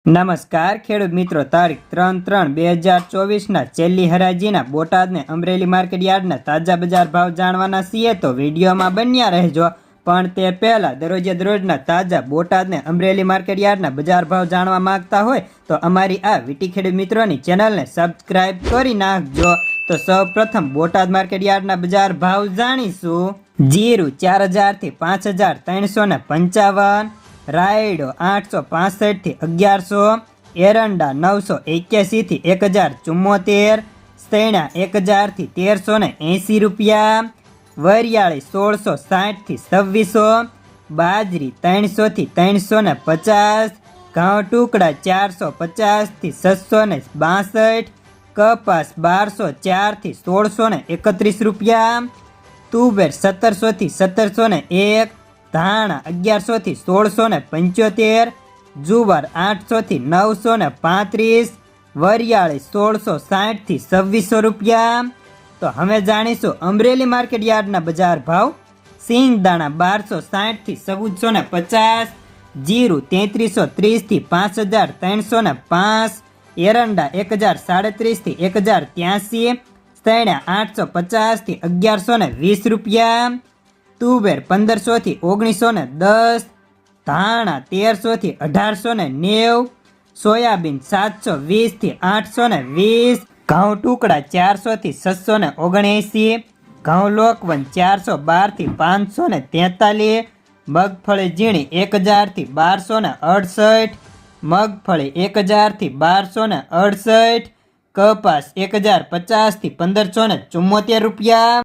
નમસ્કાર ખેડૂત મિત્રો, તારીખ 3/3/2024 છેલ્લી હરાજીના બોટાદ ને અમરેલી માર્કેટ યાર્ડના તાજા બજાર ભાવ જાણવાના છીએ તો વિડીયોમાં બન્યા રહેજો। પણ તે પહેલા દરરોજે દરરોજના તાજા બોટાદ ને અમરેલી માર્કેટ યાર્ડના બજાર ભાવ જાણવા માંગતા હોય તો અમારી આ વીટી ખેડૂત મિત્રોની ચેનલને સબસ્ક્રાઇબ કરી નાખજો। તો સૌપ્રથમ બોટાદ માર્કેટ યાર્ડના બજાર ભાવ જાણીશું। જીરું 4000 થી 5355, રાયડો 865 થી 1100, એરંડા 981 થી 1074, સૈણા 1000 થી 1380 રૂપિયા, વરિયાળી 1660 થી 2600, બાજરી 300 થી 350, ઘઉં ટુકડા 450 થી 662, કપાસ 1204 થી 1631 રૂપિયા, તુવેર 1700 થી 1701, ધાણા 1100 થી 1675, જુવાર 800 થી 935, વરિયાળી 1660 થી 2600 રૂપિયા। તો હવે જાણીશું અમરેલી માર્કેટ યાર્ડના બજાર ભાવ। સિંગદાણા 1260 થી 1450, જીરું 3330 થી 5305, એરંડા 1037 થી 1083, સૈણા 850 થી 1120 રૂપિયા, તુવેર 1500 થી 1910, ધાણા 1300 થી 1890, સોયાબીન 720 થી 820, ઘઉં ટુકડા 400 થી 679, ઘઉં લોકવન 412 થી 543, મગફળી ઝીણી 1000 થી 1268, મગફળી 1000 થી 1268, કપાસ 1050 થી 1574 રૂપિયા।